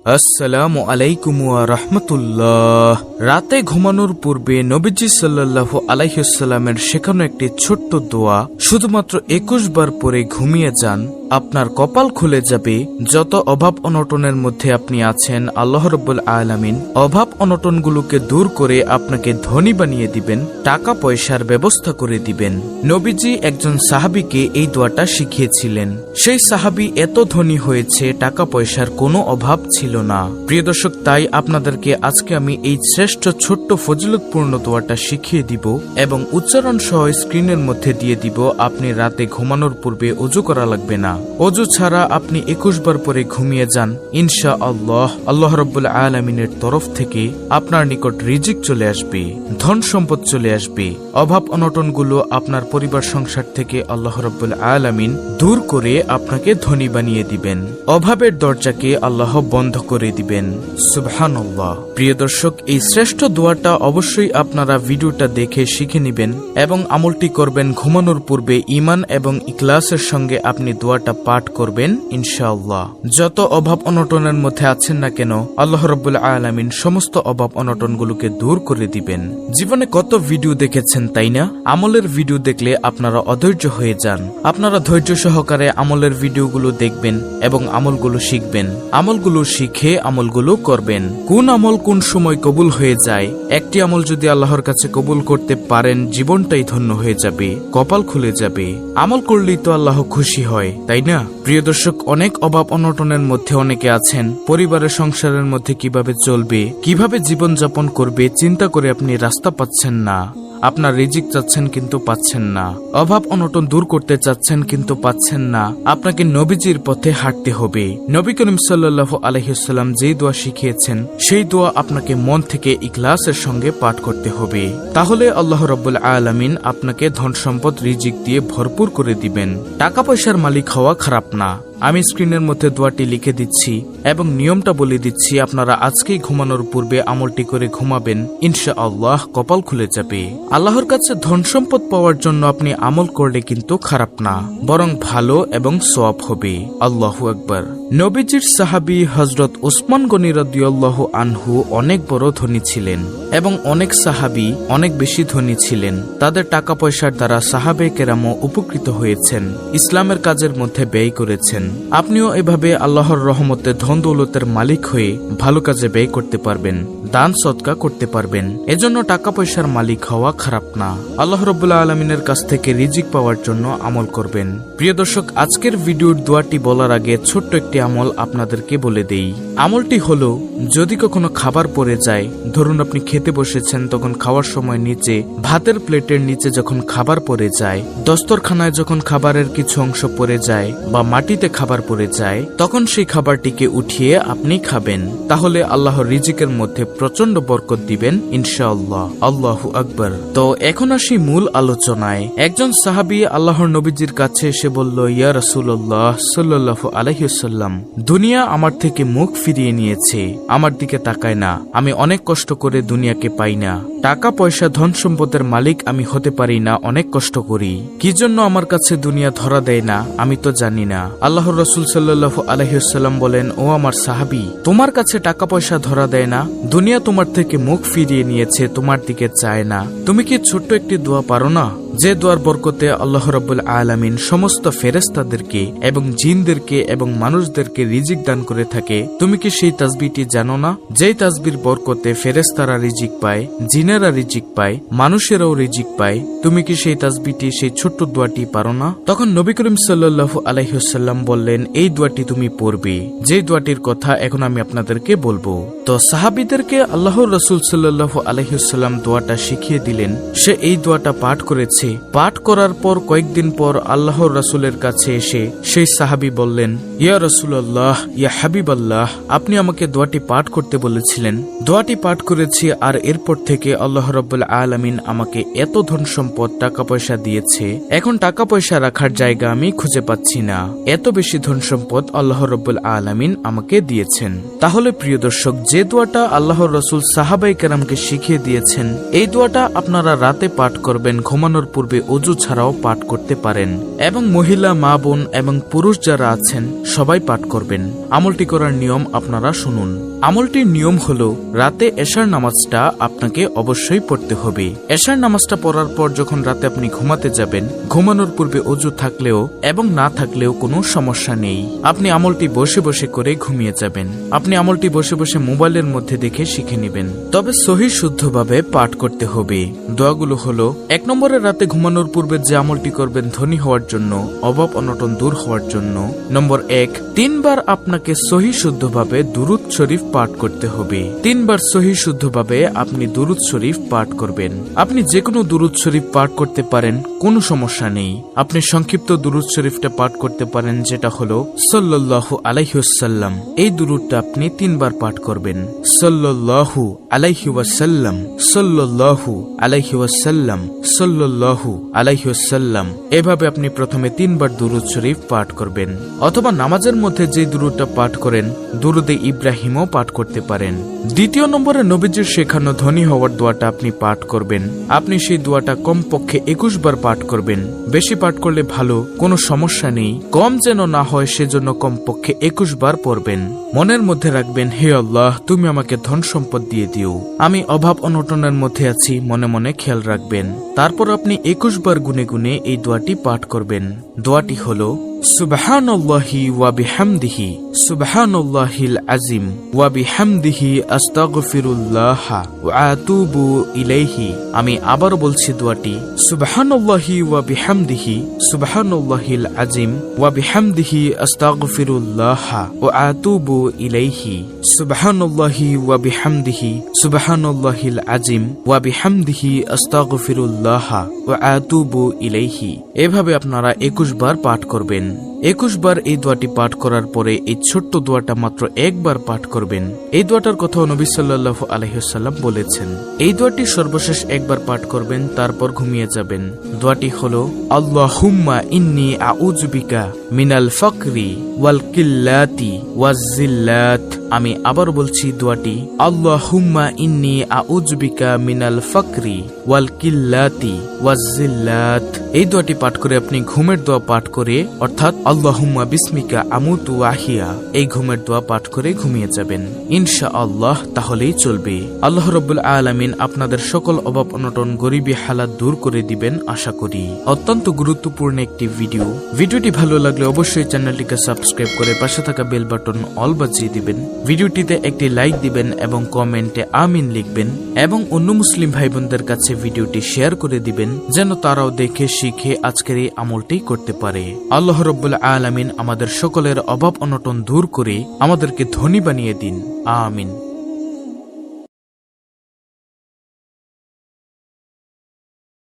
আসসালামু আলাইকুম ওয়া রাহমাতুল্লাহ। রাতে ঘুমানোর পূর্বে নবীজি সাল্লাল্লাহু আলাইহি ওয়াসাল্লামের শেখানো একটি ছোট্ট দোয়া শুধুমাত্র 21 বার পরে ঘুমিয়ে যান, আপনার কপাল খুলে যাবে। যত অভাব অনটনের মধ্যে আপনি আছেন, আল্লাহ রাব্বুল আলামিন অভাব অনটনগুলোকে দূর করে আপনাকে ধনী বানিয়ে দিবেন, টাকা পয়সার ব্যবস্থা করে দিবেন। নবীজি একজন সাহাবীকে এই দোয়াটা শিখিয়েছিলেন। সেই সাহাবী এত ধনী হয়েছে, টাকা পয়সার কোনো অভাব ছিল না। প্রিয় দর্শক, তাই আপনাদেরকে আজকে আমি এই শ্রেষ্ঠ ছোট্ট ফজিলতপূর্ণ দোয়াটা শিখিয়ে দিব এবং উচ্চারণ সহ স্ক্রিনের মধ্যে দিয়ে দিব। আপনি রাতে ঘুমানোর পূর্বে ওযু করা লাগবে না। ওযু ছাড়া আপনি 21 বার পরে ঘুমিয়ে যান, ইনশাআল্লাহ আল্লাহ রাব্বুল আলামিনের তরফ থেকে আপনার নিকট রিজিক চলে আসবে, ধন সম্পদ চলে আসবে। অভাব অনটনগুলো আপনার পরিবার সংসার থেকে আল্লাহ রাব্বুল আলামিন দূর করে আপনাকে ধনী বানিয়ে দিবেন। অভাবের দরজাকে আল্লাহ বন্ধ করে দিবেন। সুবহানাল্লাহ। প্রিয় দর্শক, এই শ্রেষ্ঠ দোয়াটা অবশ্যই আপনারা ভিডিওটা দেখে শিখে নেবেন এবং আমলটি করবেন। ঘুমানোর পূর্বে ঈমান এবং ইখলাসের সঙ্গে আপনি দোয়াটা পাঠ করবেন ইনশাআল্লাহ। যত অভাব অনটনের মধ্যে আছেন না কেন, আল্লাহ রাব্বুল আলামিন সমস্ত অভাব অনটনগুলোকে দূর করে দিবেন। জীবনে কত ভিডিও দেখেছেন তাই না? আমলের ভিডিও দেখলে আপনারা অধৈর্য হয়ে যান। আপনারা ধৈর্য সহকারে আমলের ভিডিওগুলো দেখবেন এবং আমলগুলো শিখবেন। আমলগুলো শিখে আমলগুলো করবেন। কোন আমল কোন সময় কবুল হয়ে যায়, একটি আমল যদি আল্লাহর কাছে কবুল করতে পারেন, জীবনটাই ধন্য হয়ে যাবে, কপাল খুলে যাবে। আমল করলেই তো আল্লাহ খুশি হয়, তাই না? প্রিয় দর্শক, অনেক অভাব অনটনের মধ্যে অনেকে আছেন। পরিবারের সংসারের মধ্যে কিভাবে চলবে, কিভাবে জীবন যাপন করবে চিন্তা করে আপনি রাস্তা পাচ্ছেন না। আপনার রিজিক চাচ্ছেন কিন্তু পাচ্ছেন না। অভাব অনটন দূর করতে চাচ্ছেন কিন্তু পাচ্ছেন না। আপনাকে নবীজির পথে হাঁটতে হবে। নবী করিম সাল্লাল্লাহু আলাইহি ওয়াসাল্লাম যেই দোয়া শিখিয়েছেন, সেই দোয়া আপনাকে মন থেকে ইখলাসের সঙ্গে পাঠ করতে হবে। তাহলে আল্লাহ রাব্বুল আলামিন আপনাকে ধন সম্পদ রিজিক দিয়ে ভরপুর করে দিবেন। টাকা পয়সার মালিক হওয়া খারাপ না। আমি স্ক্রিনের মধ্যে দোয়াটি লিখে দিচ্ছি এবং নিয়মটা বলে দিচ্ছি। আপনারা আজকেই ঘুমানোর পূর্বে আমলটি করে ঘুমাবেন, ইনশাআল্লাহ কপাল খুলে যাবে। আল্লাহর কাছে ধন সম্পদ পাওয়ার জন্য আপনি আমল করলে কিন্তু খারাপ না, বরং ভালো এবং সওয়াব হবে। আল্লাহু আকবার। নবীজির সাহাবী হযরত উসমান গনি রাদিয়াল্লাহু আনহু অনেক বড় ধনী ছিলেন এবং অনেক সাহাবী অনেক বেশি ধনী ছিলেন। তাদের টাকা পয়সার দ্বারা সাহাবে কেরামও উপকৃত হয়েছেন, ইসলামের কাজের মধ্যে ব্যয় করেছেন। আপনিও এভাবে আল্লাহর রহমতে ধন দৌলতের মালিক হয়ে ভালো কাজে ব্যয় করতে পারবেন, দান সদকা করতে পারবেন। এজন্য টাকা পয়সার মালিক হওয়া খারাপ না। আল্লাহ রাব্বুল আলামিনের কাছ থেকে রিজিক পাওয়ার জন্য আমল করবেন। প্রিয় দর্শক, আজকের ভিডিওর দোয়াটি বলার আগে ছোট্ট একটি আমল আপনাদেরকে বলে দেই। আমলটি হলো, যদি কখনো খাবার পড়ে যায়, ধরুন আপনি খেতে বসেছেন, তখন খাওয়ার সময় নিচে ভাতের প্লেটের নিচে যখন খাবার পড়ে যায়, দস্তরখানায় যখন খাবারের কিছু অংশ পড়ে যায় বা মাটিতে খাবার পড়ে যায়, তখন সেই খাবারটিকে উঠিয়ে আপনি খাবেন। তাহলে আল্লাহর রিজিকের মধ্যে প্রচন্ড বরকত দিবেন ইনশাআল্লাহ। আল্লাহু আকবার। তো এখন আসি মূল আলোচনায়। একজন সাহাবী আল্লাহর নবীজির কাছে এসে বলল, ইয়া রাসূলুল্লাহ সাল্লাল্লাহু আলাইহি ওয়াসাল্লাম, দুনিয়া আমার থেকে মুখ ফিরিয়ে নিয়েছে, আমার দিকে তাকায় না। আমি অনেক কষ্ট করে দুনিয়াকে পাই না। টাকা পয়সা ধন সম্পদের মালিক আমি হতে পারি না, অনেক কষ্ট করি। কি জন্য আমার কাছে দুনিয়া ধরা দেয় না আমি তো জানি না। আল্লাহর রাসূল সাল্লাল্লাহু আলাইহি ওয়াসাল্লাম বলেন, ও আমার সাহাবী, তোমার কাছে টাকা পয়সা ধরা দেয় না, দুনিয়া তোমার থেকে মুখ ফিরিয়ে নিয়েছে, তোমার দিকে চায় না। তুমি কি ছোট্ট একটি দোয়া পারো না, যে দোয়ার বরকতে আল্লাহ রাব্বুল আলামিন সমস্ত ফেরেশতাদেরকে এবং জিনদেরকে এবং মানুষদেরকে রিজিক দান করে থাকে? তুমি কি সেই তাসবিহটি জানো না, যেই তাসবির বরকতে ফেরেশতারা রিজিক পায়, জিনেরা রিজিক পায়, মানুষেরাও রিজিক পায়? তুমি কি সেই তাসবিহটি, সেই ছোট্ট দোয়াটি পারো না? তখন নবী করিম সাল্লাল্লাহু আলাইহি ওয়াসাল্লাম বললেন, এই দোয়াটি তুমি পড়বে, যে দোয়াটির কথা এখন আমি আপনাদেরকে বলবো। তো সাহাবীদেরকে আল্লাহর রাসূল সাল্লাল্লাহু আলাইহি ওয়াসাল্লাম দোয়াটা শিখিয়ে দিলেন। সে এই দোয়াটা পাঠ করেছে। পাঠ করার পর কয়েকদিন পর আল্লাহর রাসূলের কাছে এসে সেই সাহাবী বললেন, ইয়া রাসূলুল্লাহ, ইয়া হাবিবাল্লাহ, আপনি আমাকে দোয়াটি পাঠ করতে বলেছিলেন, দোয়াটি পাঠ করেছি, আর এরপর থেকে আল্লাহ রাব্বুল আলামিন আমাকে এত ধন সম্পদ টাকা পয়সা দিয়েছে, এখন টাকা পয়সা রাখার জায়গা আমি খুঁজে পাচ্ছি না। এত বেশি ধন সম্পদ আল্লাহ রাব্বুল আলামিন আমাকে দিয়েছেন। তাহলে প্রিয় দর্শক, যে দোয়াটা আল্লাহর রাসূল সাহাবায়ে কেরামকে শিখিয়ে দিয়েছেন, এই দোয়াটা আপনারা রাতে পাঠ করবেন ঘুমানোর পূর্বে অজু ছাড়াও পাঠ করতে পারেন এবং মহিলা, মা, বোন এবং পুরুষ যারা আছেন সবাই পাঠ করবেন। আমলটি করার নিয়ম আপনারা শুনুন। আমলটির নিয়ম হলো রাতে এশার নামাজটা আপনাকে অবশ্যই পড়তে হবে। এশার নামাজটা পড়ার পর যখন রাতে আপনি ঘুমাতে যাবেন, ঘুমানোর পূর্বে অজু থাকলেও এবং না থাকলেও কোনো সমস্যা নেই। আপনি আমলটি বসে বসে করে ঘুমিয়ে যাবেন। আপনি আমলটি বসে বসে মোবাইলের মধ্যে দেখে শিখে নেবেন, তবে সহি শুদ্ধভাবে পাঠ করতে হবে। দোয়াগুলো হলো: 1 নম্বরে রাতে ঘুমানোর পূর্বে যে আমলটি করবেন ধনী হওয়ার জন্য, অভাব অনটন দূর হওয়ার জন্য। নম্বর 1, 3 বার আপনাকে সহি শুদ্ধভাবে দুরুদ শরীফ পাঠ করতে হবে। 3 বার সহি শুদ্ধভাবে আপনি দুরুদ শরীফ পাঠ করবেন। আপনি যে কোনো দুরুদ শরীফ পাঠ করতে পারেন, কোনো সমস্যা নেই। আপনি সংক্ষিপ্ত দুরুদ শরীফটা পাঠ করতে পারেন, যেটা হলো সাল্লাল্লাহু আলাইহি ওয়াসাল্লাম। এই দুরুদটা আপনি 3 বার পাঠ করবেন। সাল্লাল্লাহু আলাইহি ওয়াসাল্লাম, সাল্লাল্লাহু আলাইহি ওয়াসাল্লাম, সাল্লাল্লাহু আলাইহি ওয়াসাল্লাম। এভাবে আপনি প্রথমে 3 বার দুরুদ শরীফ পাঠ করবেন। অথবা নামাজের মধ্যে যে দুরুদটা পাঠ করেন, দুরুদে ইব্রাহিমও পাঠ করতে পারেন। 2 নম্বরে নবীজির শেখানো ধনী হওয়ার দোয়াটা আপনি পাঠ করবেন। আপনি সেই দোয়াটা কমপক্ষে 21 বার পাঠ করবেন। বেশি পাঠ করলে ভালো, কোনো সমস্যা নেই। কম যেন না হয় সেজন্য কমপক্ষে 21 বার পড়বেন। মনের মধ্যে রাখবেন, হে আল্লাহ, তুমি আমাকে ধন সম্পদ দিয়ে দিও, আমি অভাব অনটনের মধ্যে আছি, মনে মনে খেয়াল রাখবেন। তারপর আপনি 21 বার গুনে গুনে এই দোয়াটি পাঠ করবেন। দোয়াটি হলো: সুবহানাল্লাহি ওয়া বিহামদিহি, সুবহানাল্লাহিল আযীম ওয়া বিহামদিহি আস্তাগফিরুল্লাহ ওয়া আতুবু ইলাইহি। আমি আবার বলছি দোয়াটি: সুবহানাল্লাহি ওয়া বিহামদিহি, সুবহানাল্লাহিল আযীম ওয়া বিহামদিহি আস্তাগফিরুল্লাহ ওয়া আতুবু ইলাইহি। সুবহানাল্লাহি ওয়া বিহামদিহি, সুবহানাল্লাহিল আযীম ওয়া বিহামদিহি আস্তাগফিরুল্লাহ ওয়া আতুবু ইলাইহি। এভাবে আপনারা 21 বার পাঠ করবেন। 21 বার এই দোয়াটি পাঠ করার পরে এই ছোট্ট দোয়াটা মাত্র 1 বার পাঠ করবেন। এই দোয়াটার কথা নবী সাল্লাল্লাহু আলাইহি ওয়াসাল্লাম বলেছেন। এই দোয়াটি সর্বশেষ 1 বার পাঠ করবেন, তারপর ঘুমিয়ে যাবেন। দোয়াটি হলো: আল্লাহুম্মা ইন্নী আউযু বিকা মিনাল ফাকরি ওয়াল কিল্লাতি ওয়াজ জিল্লাত। আমি আবার বলছি দোয়াটি: আল্লাহুম্মা ইন্নী আউযু বিকা মিনাল ফাকরি ওয়াল কিল্লাতি ওয়াজ জিল্লাত। এই দোয়াটি পাঠ করে আপনি ঘুমের দোয়া পাঠ করে, অর্থাৎ আল্লাহুম্মা বিসমিকা আমুতু ওয়া আহিয়া, এই ঘুমের দোয়া পাঠ করে ঘুমিয়ে যাবেন ইনশাআল্লাহ। তাহলেই চলবে। আল্লাহ রাব্বুল আলামিন আপনাদের সকল অভাব অনটন, গরিবী হালাত দূর করে দিবেন আশা করি। অত্যন্ত গুরুত্বপূর্ণ একটি ভিডিওটি ভালো লাগলে অবশ্যই চ্যানেলটিকে সাবস্ক্রাইব করে পাশে থাকা বেল বাটন অল বাজিয়ে দিবেন। ভিডিওটিতে একটি লাইক দিবেন এবং কমেন্টে আমিন লিখবেন এবং অন্য মুসলিম ভাই বোনদের কাছে ভিডিওটি শেয়ার করে দিবেন, যেন তারাও দেখে শিখে আজকের এই আমলটি করতে পারে। আল্লাহ রাব্বুল আলামিন আমাদের সকলের অভাব অনটন দূর করে আমাদেরকে ধনী বানিয়ে দিন। আমিন।